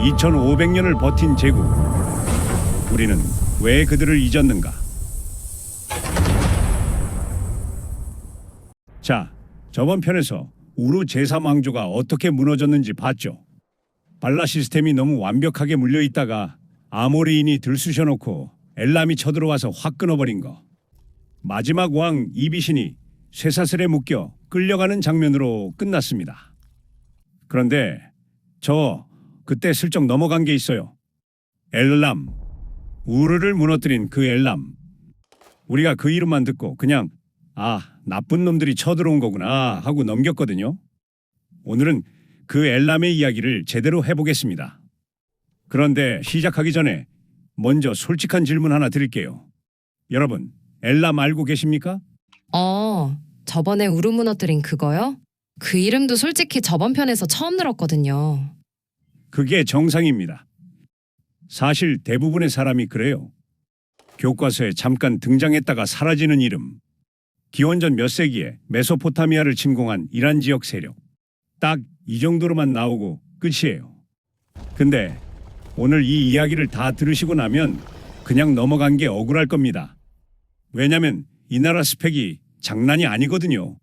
2500년을 버틴 제국. 우리는 왜 그들을 잊었는가? 자, 저번 편에서 우루 제3왕조가 어떻게 무너졌는지 봤죠. 발라 시스템이 너무 완벽하게 물려있다가 아모리인이 들쑤셔놓고 엘람이 쳐들어와서 확 끊어버린 거. 마지막 왕 이비신이 쇠사슬에 묶여 끌려가는 장면으로 끝났습니다. 그런데 저 그때 슬쩍 넘어간 게 있어요. 엘람. 우르를 무너뜨린 그 엘람. 우리가 그 이름만 듣고 그냥 나쁜 놈들이 쳐들어온 거구나 하고 넘겼거든요. 오늘은 그 엘람의 이야기를 제대로 해보겠습니다. 그런데 시작하기 전에 먼저 솔직한 질문 하나 드릴게요. 여러분, 엘람 알고 계십니까? 저번에 우르 무너뜨린 그거요? 그 이름도 솔직히 저번 편에서 처음 들었거든요. 그게 정상입니다. 사실 대부분의 사람이 그래요. 교과서에 잠깐 등장했다가 사라지는 이름. 기원전 몇 세기에 메소포타미아를 침공한 이란 지역 세력. 딱 이 정도로만 나오고 끝이에요. 근데 오늘 이 이야기를 다 들으시고 나면 그냥 넘어간 게 억울할 겁니다. 왜냐면 이 나라 스펙이 장난이 아니거든요.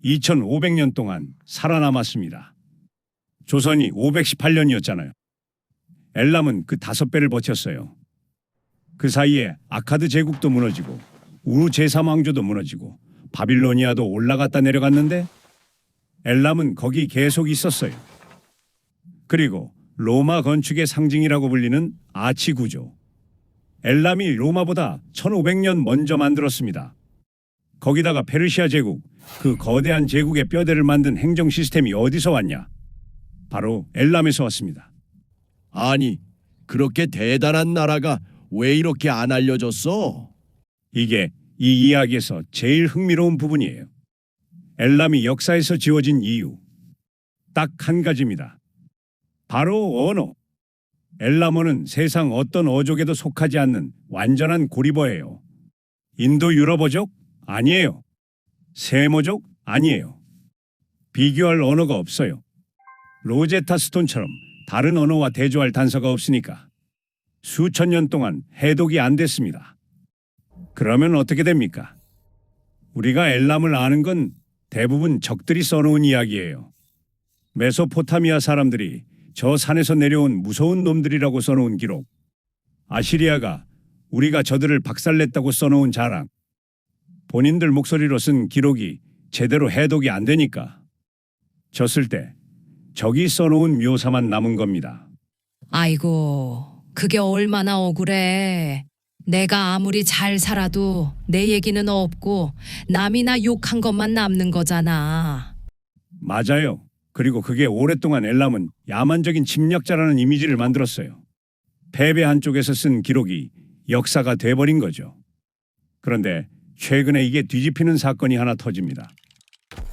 2500년 동안 살아남았습니다. 조선이 518년이었잖아요. 엘람은 그 5배를 버텼어요. 그 사이에 아카드 제국도 무너지고 우루 제3왕조도 무너지고 바빌로니아도 올라갔다 내려갔는데 엘람은 거기 계속 있었어요. 그리고 로마 건축의 상징이라고 불리는 아치 구조. 엘람이 로마보다 1500년 먼저 만들었습니다. 거기다가 페르시아 제국, 그 거대한 제국의 뼈대를 만든 행정 시스템이 어디서 왔냐? 바로 엘람에서 왔습니다. 아니, 그렇게 대단한 나라가 왜 이렇게 안 알려졌어? 이게 이 이야기에서 제일 흥미로운 부분이에요. 엘람이 역사에서 지워진 이유. 딱 한 가지입니다. 바로 언어. 엘람어는 세상 어떤 어족에도 속하지 않는 완전한 고리버예요. 인도 유럽어족? 아니에요. 세모족? 아니에요. 비교할 언어가 없어요. 로제타 스톤처럼 다른 언어와 대조할 단서가 없으니까 수천 년 동안 해독이 안 됐습니다. 그러면 어떻게 됩니까? 우리가 엘람을 아는 건 대부분 적들이 써놓은 이야기예요. 메소포타미아 사람들이 저 산에서 내려온 무서운 놈들이라고 써놓은 기록. 아시리아가 우리가 저들을 박살냈다고 써놓은 자랑. 본인들 목소리로 쓴 기록이 제대로 해독이 안 되니까 졌을 때 적이 써놓은 묘사만 남은 겁니다. 아이고, 그게 얼마나 억울해. 내가 아무리 잘 살아도 내 얘기는 없고 남이나 욕한 것만 남는 거잖아. 맞아요. 그리고 그게 오랫동안 엘람은 야만적인 침략자라는 이미지를 만들었어요. 패배한 쪽에서 쓴 기록이 역사가 돼버린 거죠. 그런데 최근에 이게 뒤집히는 사건이 하나 터집니다.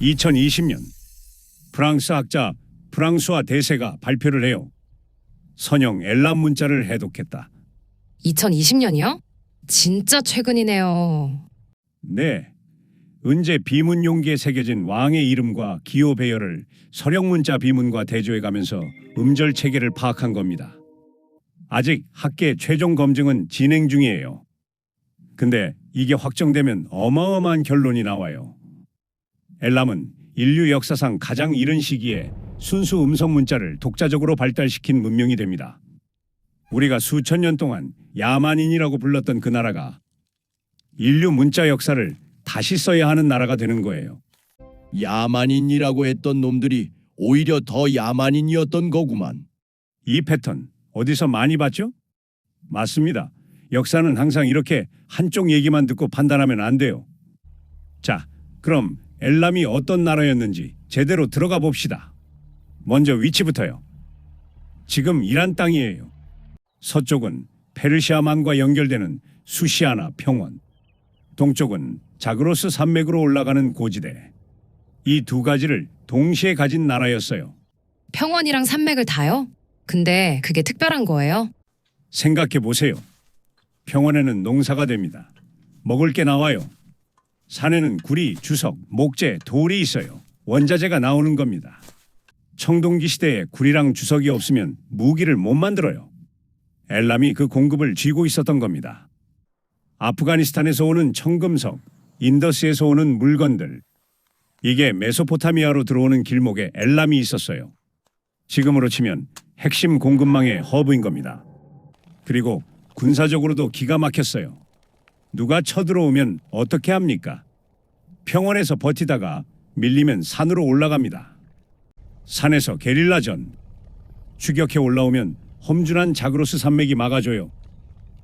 2020년 프랑스 학자 프랑수아 데세가 발표를 해요. 선형 엘람 문자를 해독했다. 2020년이요? 진짜 최근이네요. 네. 은제 비문 용기에 새겨진 왕의 이름과 기호 배열을 서령 문자 비문과 대조해 가면서 음절 체계를 파악한 겁니다. 아직 학계 최종 검증은 진행 중이에요. 근데 이게 확정되면 어마어마한 결론이 나와요. 엘람은 인류 역사상 가장 이른 시기에 순수 음성 문자를 독자적으로 발달시킨 문명이 됩니다. 우리가 수천 년 동안 야만인이라고 불렀던 그 나라가 인류 문자 역사를 다시 써야 하는 나라가 되는 거예요. 야만인이라고 했던 놈들이 오히려 더 야만인이었던 거구만. 이 패턴 어디서 많이 봤죠? 맞습니다. 역사는 항상 이렇게 한쪽 얘기만 듣고 판단하면 안 돼요. 자, 그럼 엘람이 어떤 나라였는지 제대로 들어가 봅시다. 먼저 위치부터요. 지금 이란 땅이에요. 서쪽은 페르시아만과 연결되는 수시아나 평원, 동쪽은 자그로스 산맥으로 올라가는 고지대. 이 두 가지를 동시에 가진 나라였어요. 평원이랑 산맥을 다요? 근데 그게 특별한 거예요? 생각해 보세요. 평원에는 농사가 됩니다. 먹을 게 나와요. 산에는 구리, 주석, 목재, 돌이 있어요. 원자재가 나오는 겁니다. 청동기 시대에 굴이랑 주석이 없으면 무기를 못 만들어요. 엘람이 그 공급을 쥐고 있었던 겁니다. 아프가니스탄에서 오는 청금석, 인더스에서 오는 물건들. 이게 메소포타미아로 들어오는 길목에 엘람이 있었어요. 지금으로 치면 핵심 공급망의 허브인 겁니다. 그리고 군사적으로도 기가 막혔어요. 누가 쳐들어오면 어떻게 합니까? 평원에서 버티다가 밀리면 산으로 올라갑니다. 산에서 게릴라전. 추격해 올라오면 험준한 자그로스 산맥이 막아줘요.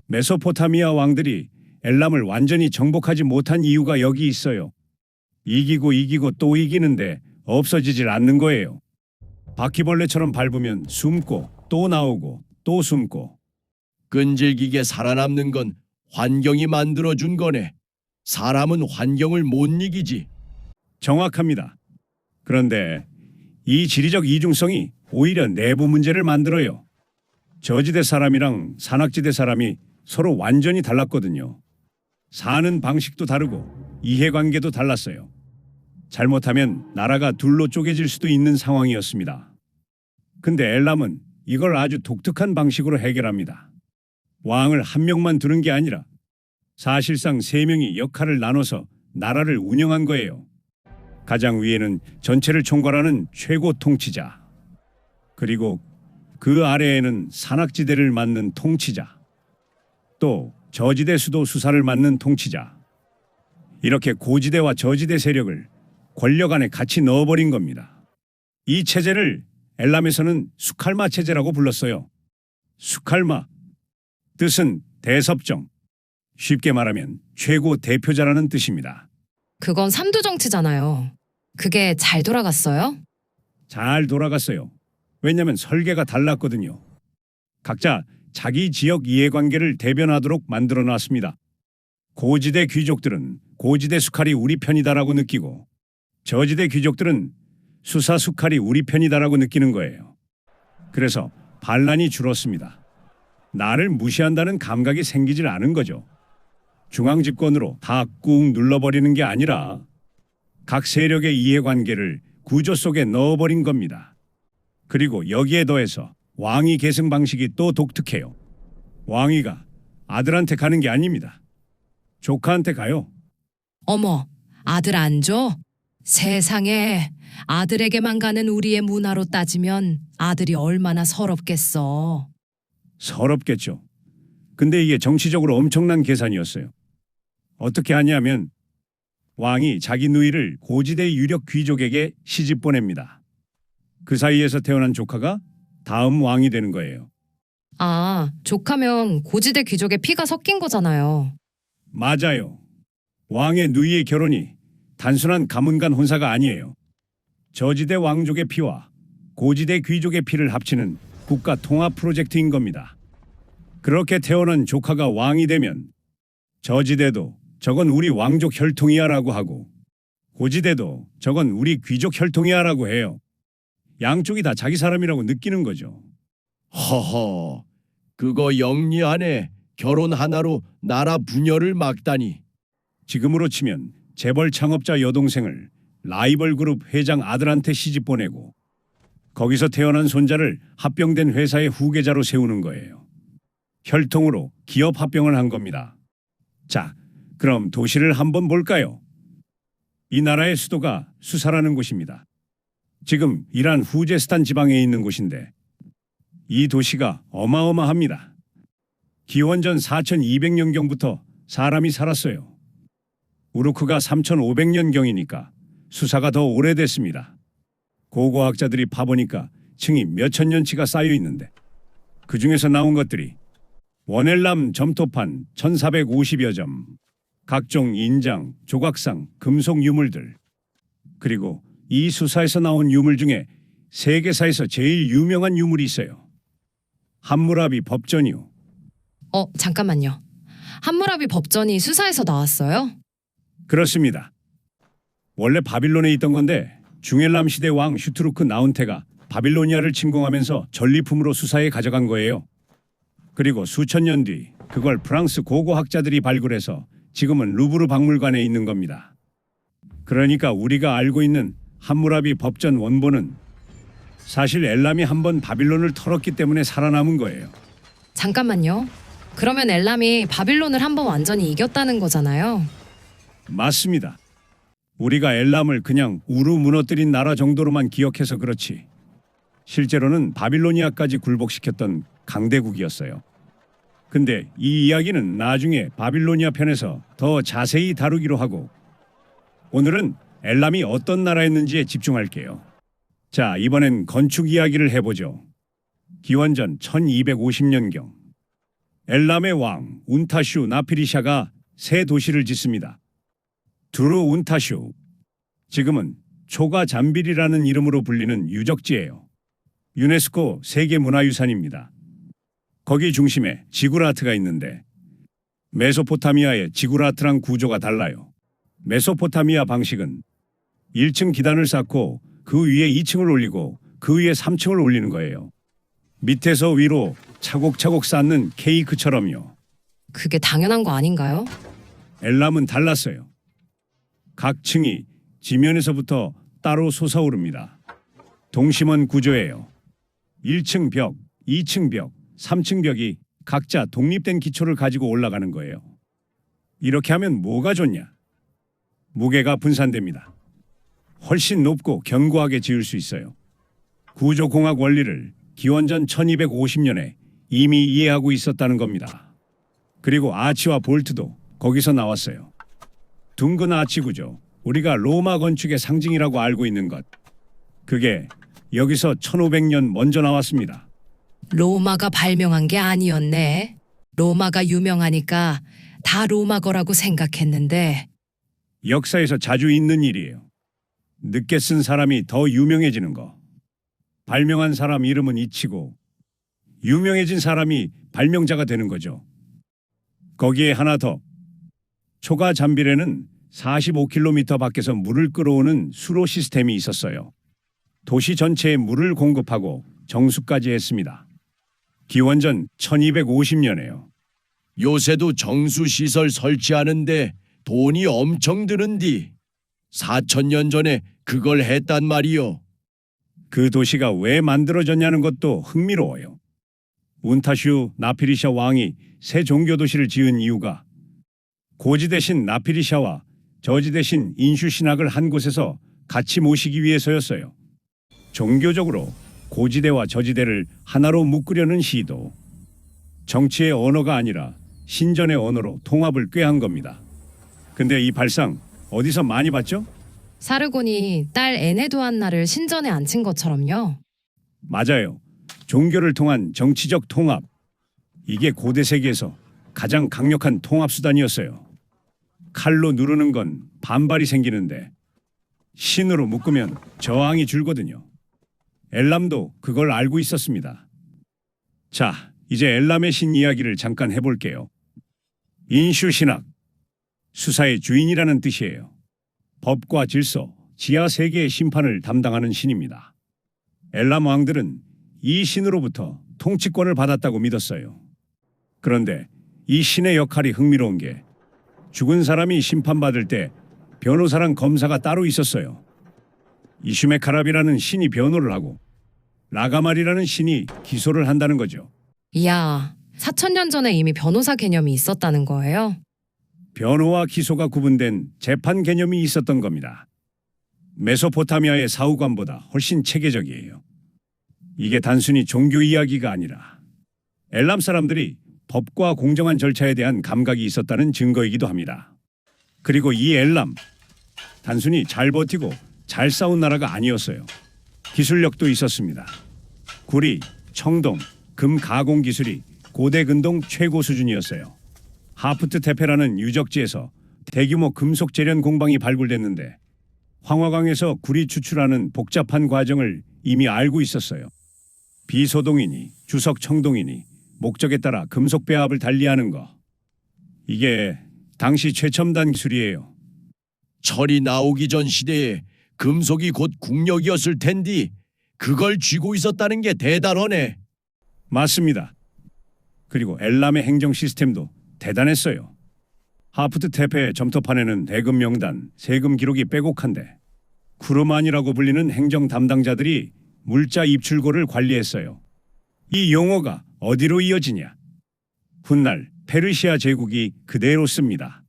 메소포타미아 왕들이 엘람을 완전히 정복하지 못한 이유가 여기 있어요. 이기고 또 이기는데 없어지질 않는 거예요. 바퀴벌레처럼 밟으면 숨고 또 나오고 또 숨고. 끈질기게 살아남는 건 환경이 만들어준 거네. 사람은 환경을 못 이기지. 정확합니다. 그런데 이 지리적 이중성이 오히려 내부 문제를 만들어요. 저지대 사람이랑 산악지대 사람이 서로 완전히 달랐거든요. 사는 방식도 다르고 이해관계도 달랐어요. 잘못하면 나라가 둘로 쪼개질 수도 있는 상황이었습니다. 근데 엘람은 이걸 아주 독특한 방식으로 해결합니다. 왕을 한 명만 두는 게 아니라 사실상 세 명이 역할을 나눠서 나라를 운영한 거예요. 가장 위에는 전체를 총괄하는 최고 통치자. 그리고 그 아래에는 산악지대를 맡는 통치자. 또 저지대 수도 수사를 맡는 통치자. 이렇게 고지대와 저지대 세력을 권력 안에 같이 넣어버린 겁니다. 이 체제를 엘람에서는 수칼마 체제라고 불렀어요. 수칼마. 뜻은 대섭정. 쉽게 말하면 최고 대표자라는 뜻입니다. 그건 삼두 정치잖아요. 그게 잘 돌아갔어요? 잘 돌아갔어요. 왜냐면 설계가 달랐거든요. 각자 자기 지역 이해관계를 대변하도록 만들어 놨습니다. 고지대 귀족들은 고지대 수칼이 우리 편이다라고 느끼고 저지대 귀족들은 수사 수칼이 우리 편이다라고 느끼는 거예요. 그래서 반란이 줄었습니다. 나를 무시한다는 감각이 생기질 않은 거죠. 중앙 집권으로 다 꾹 눌러버리는 게 아니라 각 세력의 이해관계를 구조 속에 넣어버린 겁니다. 그리고 여기에 더해서 왕위 계승 방식이 또 독특해요. 왕위가 아들한테 가는 게 아닙니다. 조카한테 가요. 어머, 아들 안 줘? 세상에, 아들에게만 가는 우리의 문화로 따지면 아들이 얼마나 서럽겠어. 서럽겠죠. 근데 이게 정치적으로 엄청난 계산이었어요. 어떻게 하냐면 왕이 자기 누이를 고지대 유력 귀족에게 시집 보냅니다. 그 사이에서 태어난 조카가 다음 왕이 되는 거예요. 아, 조카면 고지대 귀족의 피가 섞인 거잖아요. 맞아요. 왕의 누이의 결혼이 단순한 가문 간 혼사가 아니에요. 저지대 왕족의 피와 고지대 귀족의 피를 합치는 국가 통합 프로젝트인 겁니다. 그렇게 태어난 조카가 왕이 되면 저지대도 저건 우리 왕족 혈통이야라고 하고 고지대도 저건 우리 귀족 혈통이야라고 해요. 양쪽이 다 자기 사람이라고 느끼는 거죠. 허허, 그거 영리하네. 결혼 하나로 나라 분열을 막다니. 지금으로 치면 재벌 창업자 여동생을 라이벌 그룹 회장 아들한테 시집 보내고 거기서 태어난 손자를 합병된 회사의 후계자로 세우는 거예요. 혈통으로 기업 합병을 한 겁니다. 자, 그럼 도시를 한번 볼까요? 이 나라의 수도가 수사라는 곳입니다. 지금 이란 후제스탄 지방에 있는 곳인데 이 도시가 어마어마합니다. 기원전 4200년경부터 사람이 살았어요. 우루크가 3500년경이니까 수사가 더 오래됐습니다. 고고학자들이 파보니까 층이 몇천 년치가 쌓여 있는데 그 중에서 나온 것들이 원엘람 점토판 1450여 점, 각종 인장, 조각상, 금속 유물들, 그리고 이 수사에서 나온 유물 중에 세계사에서 제일 유명한 유물이 있어요. 함무라비 법전이요. 잠깐만요. 함무라비 법전이 수사에서 나왔어요? 그렇습니다. 원래 바빌론에 있던 건데 중엘람 시대 왕 슈트루크 나운테가 바빌로니아를 침공하면서 전리품으로 수사에 가져간 거예요. 그리고 수천 년 뒤 그걸 프랑스 고고학자들이 발굴해서 지금은 루브르 박물관에 있는 겁니다. 그러니까 우리가 알고 있는 함무라비 법전 원본은 사실 엘람이 한번 바빌론을 털었기 때문에 살아남은 거예요. 잠깐만요. 그러면 엘람이 바빌론을 한번 완전히 이겼다는 거잖아요. 맞습니다. 우리가 엘람을 그냥 우루 무너뜨린 나라 정도로만 기억해서 그렇지. 실제로는 바빌로니아까지 굴복시켰던 강대국이었어요. 근데 이 이야기는 나중에 바빌로니아 편에서 더 자세히 다루기로 하고 오늘은 엘람이 어떤 나라였는지에 집중할게요. 자, 이번엔 건축 이야기를 해보죠. 기원전 1250년경 엘람의 왕 운타슈 나피리샤가 새 도시를 짓습니다. 두루 운타슈, 지금은 초가 잠빌이라는 이름으로 불리는 유적지예요. 유네스코 세계문화유산입니다. 거기 중심에 지구라트가 있는데 메소포타미아의 지구라트랑 구조가 달라요. 메소포타미아 방식은 1층 기단을 쌓고 그 위에 2층을 올리고 그 위에 3층을 올리는 거예요. 밑에서 위로 차곡차곡 쌓는 케이크처럼요. 그게 당연한 거 아닌가요? 엘람은 달랐어요. 각 층이 지면에서부터 따로 솟아오릅니다. 동심원 구조예요. 1층 벽, 2층 벽, 3층 벽이 각자 독립된 기초를 가지고 올라가는 거예요. 이렇게 하면 뭐가 좋냐? 무게가 분산됩니다. 훨씬 높고 견고하게 지을 수 있어요. 구조공학 원리를 기원전 1250년에 이미 이해하고 있었다는 겁니다. 그리고 아치와 볼트도 거기서 나왔어요. 둥근 아치 구조, 우리가 로마 건축의 상징이라고 알고 있는 것. 그게 여기서 1500년 먼저 나왔습니다. 로마가 발명한 게 아니었네. 로마가 유명하니까 다 로마 거라고 생각했는데 역사에서 자주 있는 일이에요. 늦게 쓴 사람이 더 유명해지는 거. 발명한 사람 이름은 잊히고 유명해진 사람이 발명자가 되는 거죠. 거기에 하나 더. 초가 잠빌에는 45km 밖에서 물을 끌어오는 수로 시스템이 있었어요. 도시 전체에 물을 공급하고 정수까지 했습니다. 기원전 1250년에요. 요새도 정수시설 설치하는데 돈이 엄청 드는디. 4000년 전에 그걸 했단 말이요. 그 도시가 왜 만들어졌냐는 것도 흥미로워요. 운타슈 나피리샤 왕이 새 종교 도시를 지은 이유가 고지 대신 나피리샤와 저지 대신 인슈 신학을 한 곳에서 같이 모시기 위해서였어요. 종교적으로 고지대와 저지대를 하나로 묶으려는 시도. 정치의 언어가 아니라 신전의 언어로 통합을 꾀한 겁니다. 근데 이 발상 어디서 많이 봤죠? 사르곤이 딸 에네두안나를 신전에 앉힌 것처럼요. 맞아요. 종교를 통한 정치적 통합. 이게 고대 세계에서 가장 강력한 통합 수단이었어요. 칼로 누르는 건 반발이 생기는데 신으로 묶으면 저항이 줄거든요. 엘람도 그걸 알고 있었습니다. 자, 이제 엘람의 신 이야기를 잠깐 해볼게요. 인슈 신학, 수사의 주인이라는 뜻이에요. 법과 질서, 지하 세계의 심판을 담당하는 신입니다. 엘람 왕들은 이 신으로부터 통치권을 받았다고 믿었어요. 그런데 이 신의 역할이 흥미로운 게 죽은 사람이 심판받을 때 변호사랑 검사가 따로 있었어요. 이슈메카랍이라는 신이 변호를 하고 라가말이라는 신이 기소를 한다는 거죠. 이야, 4000년 전에 이미 변호사 개념이 있었다는 거예요? 변호와 기소가 구분된 재판 개념이 있었던 겁니다. 메소포타미아의 사후관보다 훨씬 체계적이에요. 이게 단순히 종교 이야기가 아니라 엘람 사람들이 법과 공정한 절차에 대한 감각이 있었다는 증거이기도 합니다. 그리고 이 엘람, 단순히 잘 버티고 잘 싸운 나라가 아니었어요. 기술력도 있었습니다. 구리, 청동, 금 가공 기술이 고대 근동 최고 수준이었어요. 하프트 테페라는 유적지에서 대규모 금속 제련 공방이 발굴됐는데 황화강에서 구리 추출하는 복잡한 과정을 이미 알고 있었어요. 비소동이니 주석 청동이니 목적에 따라 금속 배합을 달리하는 거. 이게 당시 최첨단 기술이에요. 철이 나오기 전 시대에 금속이 곧 국력이었을 텐디 그걸 쥐고 있었다는 게 대단하네. 맞습니다. 그리고 엘람의 행정 시스템도 대단했어요. 하프트 테페 점토판에는 대금 명단, 세금 기록이 빼곡한데 쿠르만이라고 불리는 행정 담당자들이 물자 입출고를 관리했어요. 이 용어가 어디로 이어지냐? 훗날 페르시아 제국이 그대로 씁니다.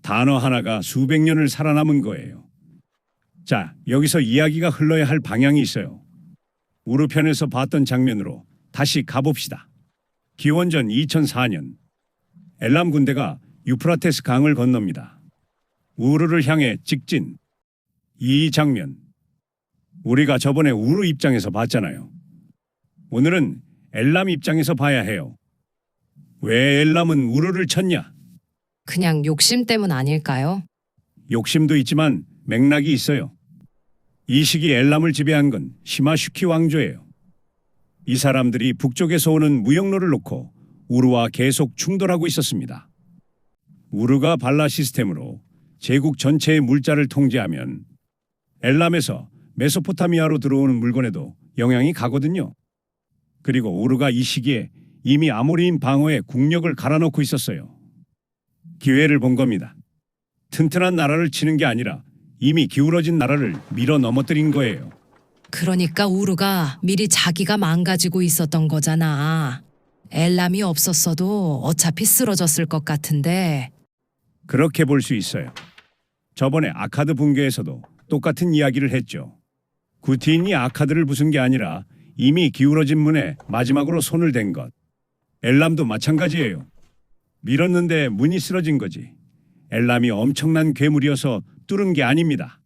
단어 하나가 수백 년을 살아남은 거예요. 자, 여기서 이야기가 흘러야 할 방향이 있어요. 우르편에서 봤던 장면으로 다시 가봅시다. 기원전 2004년 엘람 군대가 유프라테스 강을 건넙니다. 우르를 향해 직진. 이 장면 우리가 저번에 우르 입장에서 봤잖아요. 오늘은 엘람 입장에서 봐야 해요. 왜 엘람은 우르를 쳤냐? 그냥 욕심 때문 아닐까요? 욕심도 있지만 맥락이 있어요. 이 시기 엘람을 지배한 건 시마슈키 왕조예요. 이 사람들이 북쪽에서 오는 무역로를 놓고 우르와 계속 충돌하고 있었습니다. 우르가 발라 시스템으로 제국 전체의 물자를 통제하면 엘람에서 메소포타미아로 들어오는 물건에도 영향이 가거든요. 그리고 우르가 이 시기에 이미 아모리인 방어에 국력을 갈아놓고 있었어요. 기회를 본 겁니다. 튼튼한 나라를 치는 게 아니라 이미 기울어진 나라를 밀어 넘어뜨린 거예요. 그러니까 우르가 미리 자기가 망가지고 있었던 거잖아. 엘람이 없었어도 어차피 쓰러졌을 것 같은데. 그렇게 볼 수 있어요. 저번에 아카드 붕괴에서도 똑같은 이야기를 했죠. 구티인이 아카드를 부순 게 아니라 이미 기울어진 문에 마지막으로 손을 댄 것. 엘람도 마찬가지예요. 밀었는데 문이 쓰러진 거지. 엘람이 엄청난 괴물이어서 뚫은 게 아닙니다.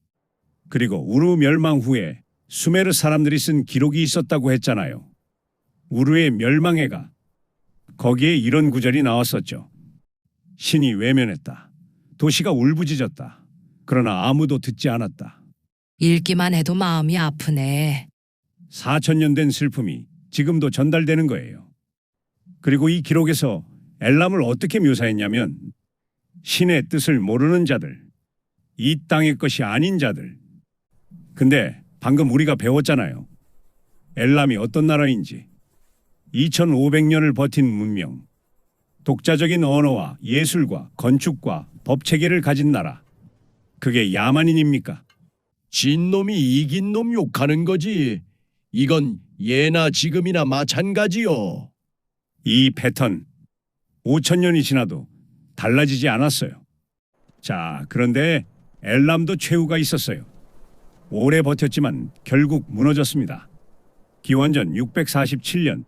그리고 우르 멸망 후에 수메르 사람들이 쓴 기록이 있었다고 했잖아요. 우르의 멸망해가 거기에 이런 구절이 나왔었죠. 신이 외면했다. 도시가 울부짖었다. 그러나 아무도 듣지 않았다. 읽기만 해도 마음이 아프네. 4,000년 된 슬픔이 지금도 전달되는 거예요. 그리고 이 기록에서 엘람을 어떻게 묘사했냐면 신의 뜻을 모르는 자들, 이 땅의 것이 아닌 자들. 근데 방금 우리가 배웠잖아요. 엘람이 어떤 나라인지. 2500년을 버틴 문명, 독자적인 언어와 예술과 건축과 법체계를 가진 나라. 그게 야만인입니까? 진 놈이 이긴 놈 욕하는 거지. 이건 예나 지금이나 마찬가지요. 이 패턴 5,000년이 지나도 달라지지 않았어요. 자, 그런데 엘람도 최후가 있었어요. 오래 버텼지만 결국 무너졌습니다. 기원전 647년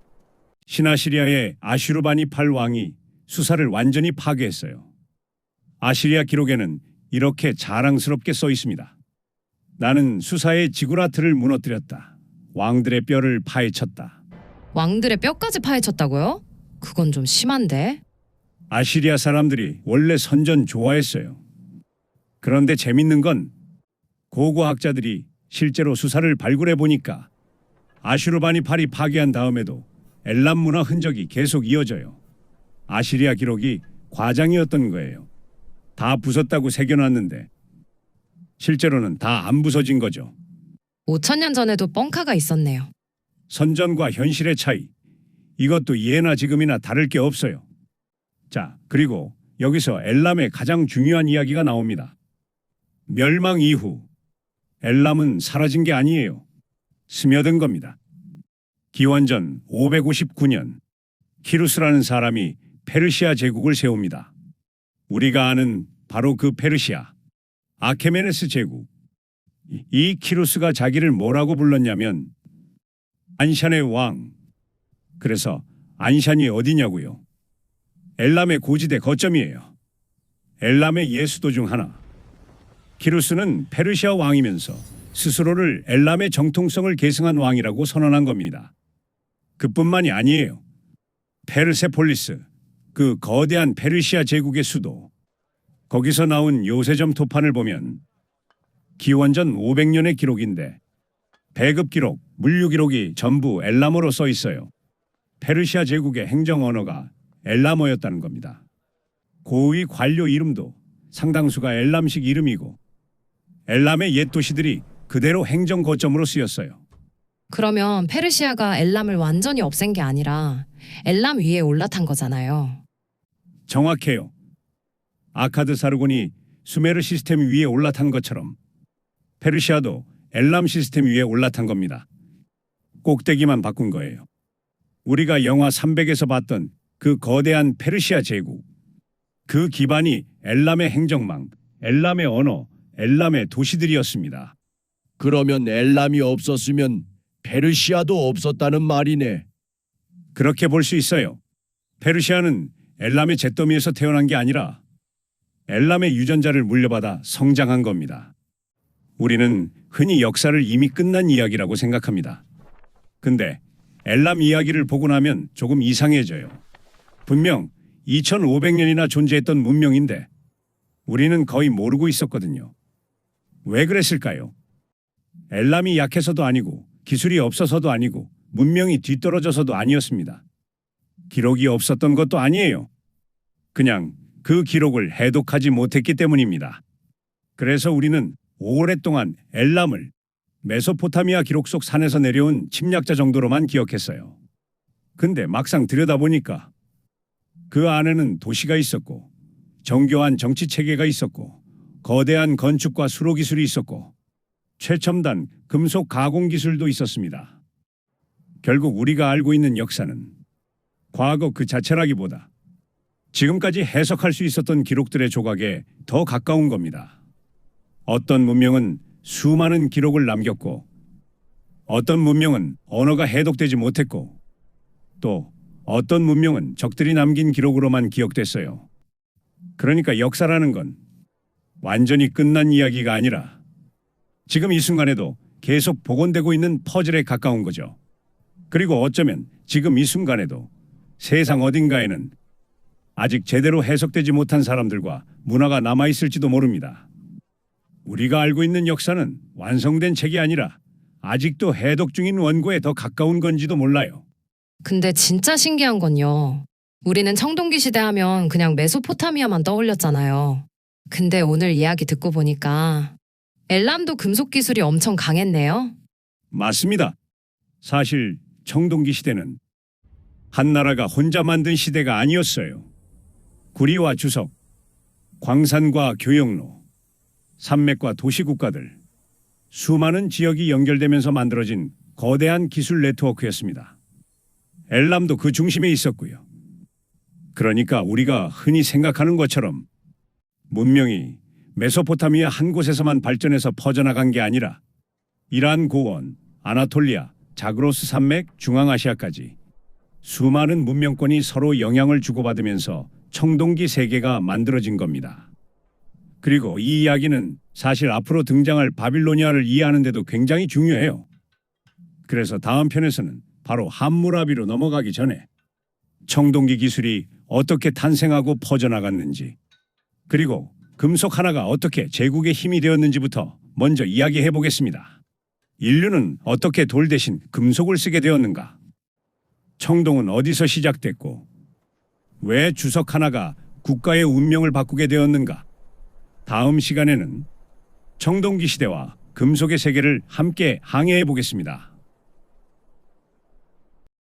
신아시리아의 아슈르바니팔 왕이 수사를 완전히 파괴했어요. 아시리아 기록에는 이렇게 자랑스럽게 써 있습니다. 나는 수사의 지구라트를 무너뜨렸다. 왕들의 뼈를 파헤쳤다. 왕들의 뼈까지 파헤쳤다고요? 그건 좀 심한데. 아시리아 사람들이 원래 선전 좋아했어요. 그런데 재밌는 건 고고학자들이 실제로 수사를 발굴해 보니까 아슈르바니팔이 파괴한 다음에도 엘람 문화 흔적이 계속 이어져요. 아시리아 기록이 과장이었던 거예요. 다 부쉈다고 새겨놨는데 실제로는 다 안 부서진 거죠. 5,000년 전에도 뻥카가 있었네요. 선전과 현실의 차이. 이것도 예나 지금이나 다를 게 없어요. 자, 그리고 여기서 엘람의 가장 중요한 이야기가 나옵니다. 멸망 이후 엘람은 사라진 게 아니에요. 스며든 겁니다. 기원전 559년 키루스라는 사람이 페르시아 제국을 세웁니다. 우리가 아는 바로 그 페르시아, 아케메네스 제국. 이 키루스가 자기를 뭐라고 불렀냐면 안샨의 왕. 그래서 안샨이 어디냐고요? 엘람의 고지대 거점이에요. 엘람의 예수도 중 하나. 키루스는 페르시아 왕이면서 스스로를 엘람의 정통성을 계승한 왕이라고 선언한 겁니다. 그뿐만이 아니에요. 페르세폴리스, 그 거대한 페르시아 제국의 수도. 거기서 나온 요새점 토판을 보면 기원전 500년의 기록인데 배급 기록, 물류 기록이 전부 엘람어로 써 있어요. 페르시아 제국의 행정 언어가 엘람어였다는 겁니다. 고위 관료 이름도 상당수가 엘람식 이름이고 엘람의 옛 도시들이 그대로 행정 거점으로 쓰였어요. 그러면 페르시아가 엘람을 완전히 없앤 게 아니라 엘람 위에 올라탄 거잖아요. 정확해요. 아카드 사르곤이 수메르 시스템 위에 올라탄 것처럼 페르시아도 엘람 시스템 위에 올라탄 겁니다. 꼭대기만 바꾼 거예요. 우리가 영화 300에서 봤던 그 거대한 페르시아 제국. 그 기반이 엘람의 행정망, 엘람의 언어, 엘람의 도시들이었습니다. 그러면 엘람이 없었으면 페르시아도 없었다는 말이네. 그렇게 볼 수 있어요. 페르시아는 엘람의 잿더미에서 태어난 게 아니라 엘람의 유전자를 물려받아 성장한 겁니다. 우리는 흔히 역사를 이미 끝난 이야기라고 생각합니다. 근데 엘람 이야기를 보고 나면 조금 이상해져요. 분명 2500년이나 존재했던 문명인데 우리는 거의 모르고 있었거든요. 왜 그랬을까요? 엘람이 약해서도 아니고 기술이 없어서도 아니고 문명이 뒤떨어져서도 아니었습니다. 기록이 없었던 것도 아니에요. 그냥 그 기록을 해독하지 못했기 때문입니다. 그래서 우리는 오랫동안 엘람을 메소포타미아 기록 속 산에서 내려온 침략자 정도로만 기억했어요. 근데 막상 들여다보니까 그 안에는 도시가 있었고 정교한 정치 체계가 있었고 거대한 건축과 수로 기술이 있었고 최첨단 금속 가공 기술도 있었습니다. 결국 우리가 알고 있는 역사는 과거 그 자체라기보다 지금까지 해석할 수 있었던 기록들의 조각에 더 가까운 겁니다. 어떤 문명은 수많은 기록을 남겼고 어떤 문명은 언어가 해독되지 못했고 또 어떤 문명은 적들이 남긴 기록으로만 기억됐어요. 그러니까 역사라는 건 완전히 끝난 이야기가 아니라 지금 이 순간에도 계속 복원되고 있는 퍼즐에 가까운 거죠. 그리고 어쩌면 지금 이 순간에도 세상 어딘가에는 아직 제대로 해석되지 못한 사람들과 문화가 남아있을지도 모릅니다. 우리가 알고 있는 역사는 완성된 책이 아니라 아직도 해독 중인 원고에 더 가까운 건지도 몰라요. 근데 진짜 신기한 건요. 우리는 청동기 시대 하면 그냥 메소포타미아만 떠올렸잖아요. 근데 오늘 이야기 듣고 보니까 엘람도 금속 기술이 엄청 강했네요. 맞습니다. 사실 청동기 시대는 한 나라가 혼자 만든 시대가 아니었어요. 구리와 주석, 광산과 교역로, 산맥과 도시국가들, 수많은 지역이 연결되면서 만들어진 거대한 기술 네트워크였습니다. 엘람도 그 중심에 있었고요. 그러니까 우리가 흔히 생각하는 것처럼 문명이 메소포타미아 한 곳에서만 발전해서 퍼져나간 게 아니라 이란 고원, 아나톨리아, 자그로스 산맥, 중앙아시아까지 수많은 문명권이 서로 영향을 주고받으면서 청동기 세계가 만들어진 겁니다. 그리고 이 이야기는 사실 앞으로 등장할 바빌로니아를 이해하는 데도 굉장히 중요해요. 그래서 다음 편에서는 바로 함무라비로 넘어가기 전에 청동기 기술이 어떻게 탄생하고 퍼져나갔는지 그리고 금속 하나가 어떻게 제국의 힘이 되었는지부터 먼저 이야기해 보겠습니다. 인류는 어떻게 돌 대신 금속을 쓰게 되었는가? 청동은 어디서 시작됐고 왜 주석 하나가 국가의 운명을 바꾸게 되었는가? 다음 시간에는 청동기 시대와 금속의 세계를 함께 항해해 보겠습니다.